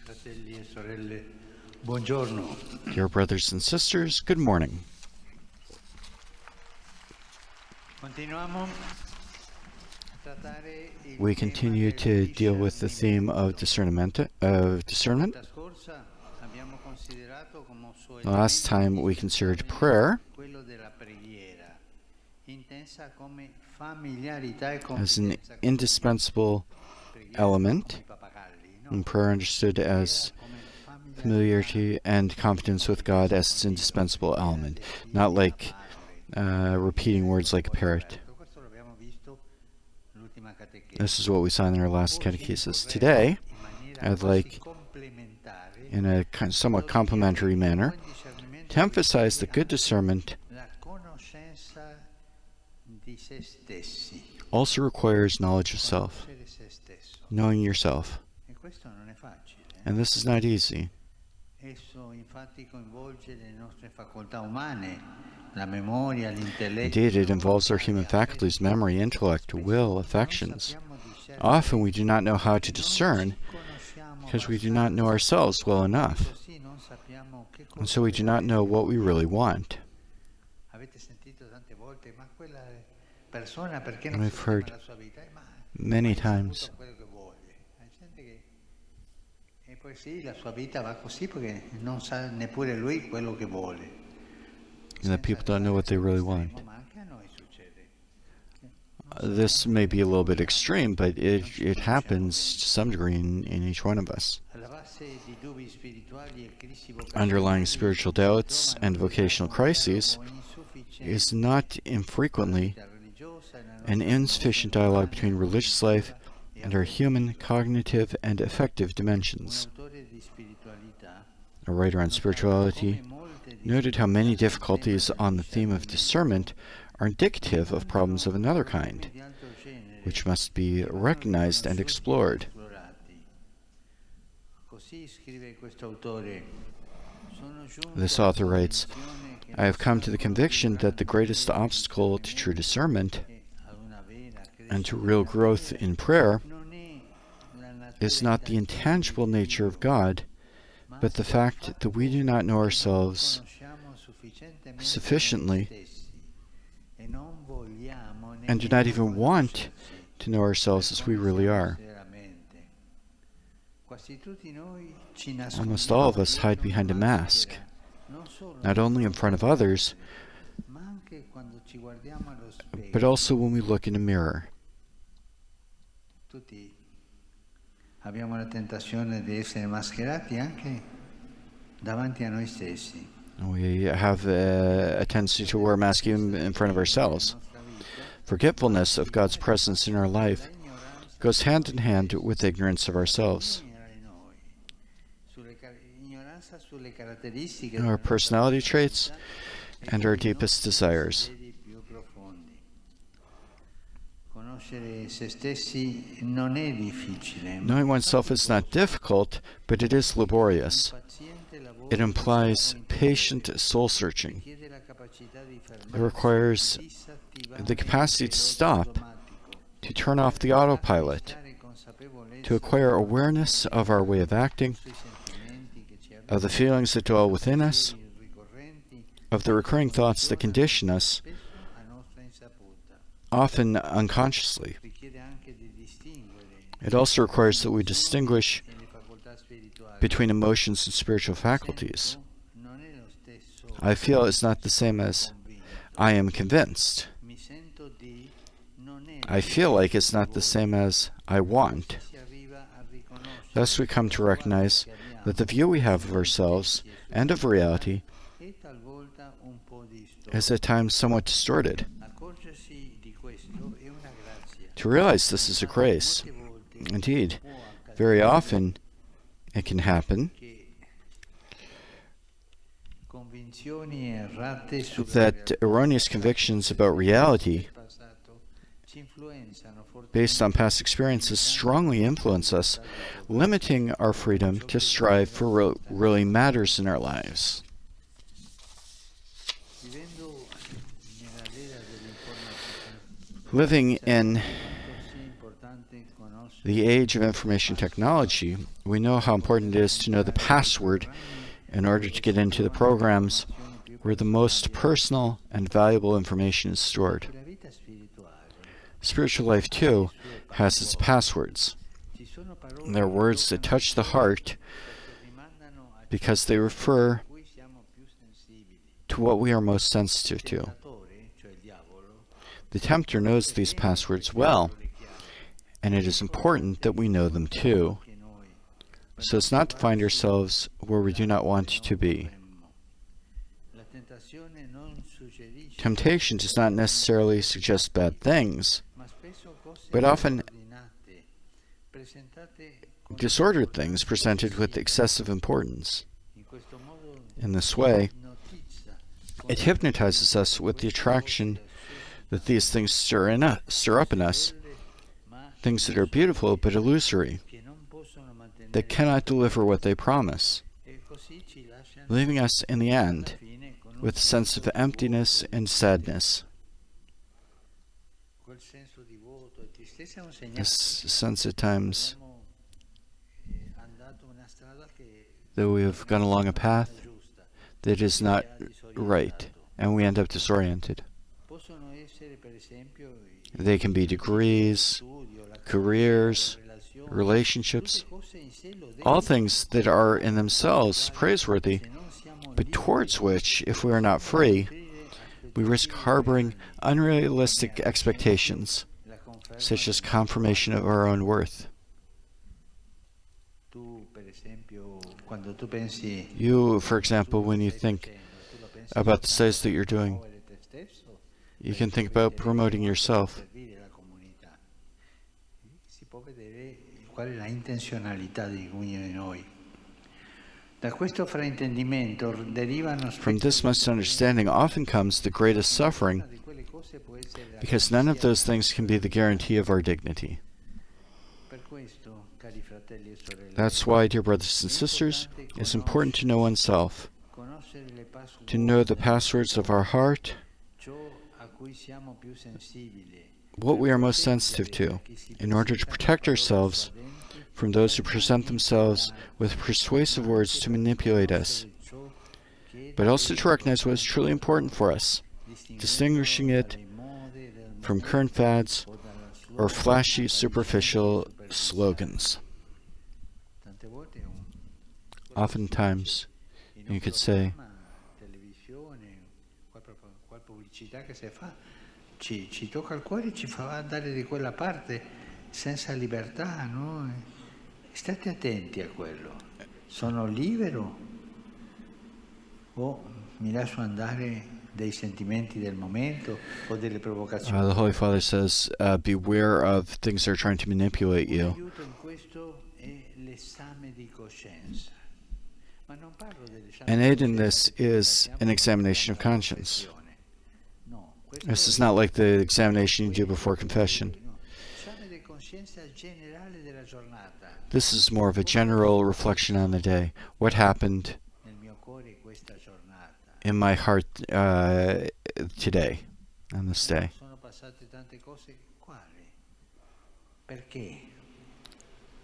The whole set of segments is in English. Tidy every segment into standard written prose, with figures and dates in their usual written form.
Fratelli e sorelle, buongiorno. Dear brothers and sisters, good morning. We continue to deal with the theme of discernment. Last time we considered prayer as an indispensable element, and prayer understood as familiarity and confidence with God as its indispensable element, not like repeating words like a parrot. This is what we saw in our last catechesis. Today, I'd like, in a somewhat complementary manner, to emphasize that good discernment also requires knowledge of self, knowing yourself. And this is not easy. Indeed, it involves our human faculties, memory, intellect, will, affections. Often we do not know how to discern because we do not know ourselves well enough. And so we do not know what we really want. And we've heard many times that people don't know what they really want. This may be a little bit extreme, but it happens to some degree in each one of us. Underlying spiritual doubts and vocational crises is not infrequently an insufficient dialogue between religious life and our human, cognitive, and affective dimensions. A writer on spirituality noted how many difficulties on the theme of discernment are indicative of problems of another kind, which must be recognized and explored. This author writes, "I have come to the conviction that the greatest obstacle to true discernment and to real growth in prayer is not the intangible nature of God, but the fact that we do not know ourselves sufficiently and do not even want to know ourselves as we really are. Almost all of us hide behind a mask, not only in front of others, but also when we look in a mirror. We have a tendency to wear masks even in front of ourselves. Forgetfulness of God's presence in our life goes hand in hand with ignorance of ourselves. Our personality traits and our deepest desires. Knowing oneself is not difficult, but it is laborious. It implies patient soul-searching. It requires the capacity to stop, to turn off the autopilot, to acquire awareness of our way of acting, of the feelings that dwell within us, of the recurring thoughts that condition us, often unconsciously. It also requires that we distinguish between emotions and spiritual faculties. I feel is not the same as I am convinced. I feel like it's not the same as I want. Thus we come to recognize that the view we have of ourselves and of reality is at times somewhat distorted. To realize this is a grace. Indeed, very often it can happen that erroneous convictions about reality based on past experiences strongly influence us, limiting our freedom to strive for what really matters in our lives. Living in the age of information technology, we know how important it is to know the password in order to get into the programs where the most personal and valuable information is stored. Spiritual life, too, has its passwords. They're words that touch the heart because they refer to what we are most sensitive to. The tempter knows these passwords well, and it is important that we know them too, so as not to find ourselves where we do not want to be. Temptation does not necessarily suggest bad things, but often disordered things presented with excessive importance. In this way, it hypnotizes us with the attraction that these things stir up in us, things that are beautiful but illusory, that cannot deliver what they promise, leaving us in the end with a sense of emptiness and sadness. This sense at times that we have gone along a path that is not right, and we end up disoriented. They can be degrees, careers, relationships, all things that are in themselves praiseworthy, but towards which, if we are not free, we risk harboring unrealistic expectations, such as confirmation of our own worth. You, for example, when you think about the studies that you're doing, you can think about promoting yourself. From this misunderstanding often comes the greatest suffering, because none of those things can be the guarantee of our dignity. That's why, dear brothers and sisters, it's important to know oneself, to know the passwords of our heart, what we are most sensitive to, in order to protect ourselves from those who present themselves with persuasive words to manipulate us, but also to recognize what is truly important for us, distinguishing it from current fads or flashy, superficial slogans. Oftentimes, you could say, ci tocca il cuore, ci fa andare di quella parte senza libertà, no? State attenti a quello. Sono libero o mi lascio andare dei sentimenti del momento o delle provocazioni? The Holy Father says, beware of things that are trying to manipulate you. Aiuto in questo è l'esame di coscienza. An aid in this is an examination of conscience. This is not like the examination you do before confession. This is more of a general reflection on the day. What happened in my heart today, on this day?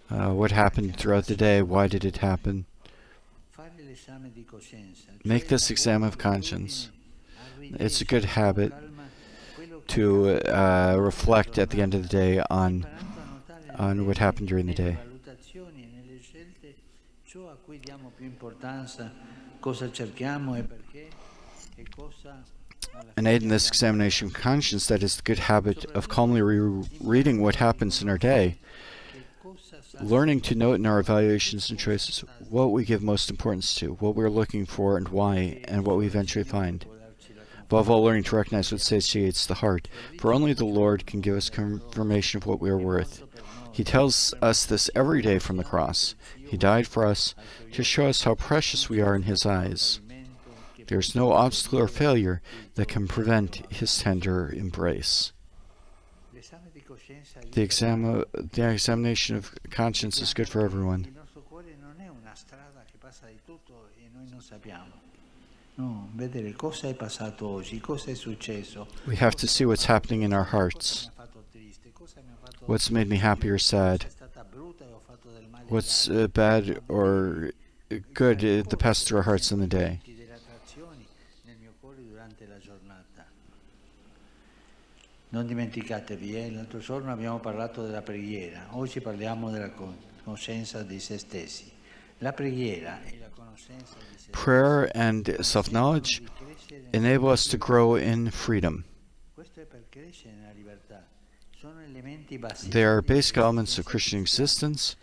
What happened throughout the day? Why did it happen? Make this exam of conscience. It's a good habit to reflect at the end of the day on what happened during the day. An aid in this examination of conscience, that is the good habit of calmly reading what happens in our day, learning to note in our evaluations and choices what we give most importance to, what we're looking for and why, and what we eventually find. Above all, learning to recognize what satiates the heart, for only the Lord can give us confirmation of what we are worth. He tells us this every day from the cross. He died for us to show us how precious we are in His eyes. There is no obstacle or failure that can prevent His tender embrace. The examination of conscience is good for everyone. We have to see what's happening in our hearts. What's made me happy or sad? What's bad or good that passed through our hearts in the day? Non dimenticatevi, l'altro giorno abbiamo parlato della preghiera, oggi parliamo della conoscenza di se stessi. La preghiera e la conoscenza di se stessi. Prayer and self-knowledge enable us to grow in freedom. Questo è per crescere nella libertà. Sono elementi basici. They are basic elements of Christian existence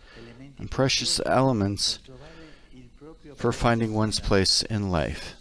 and precious elements for finding one's place in life.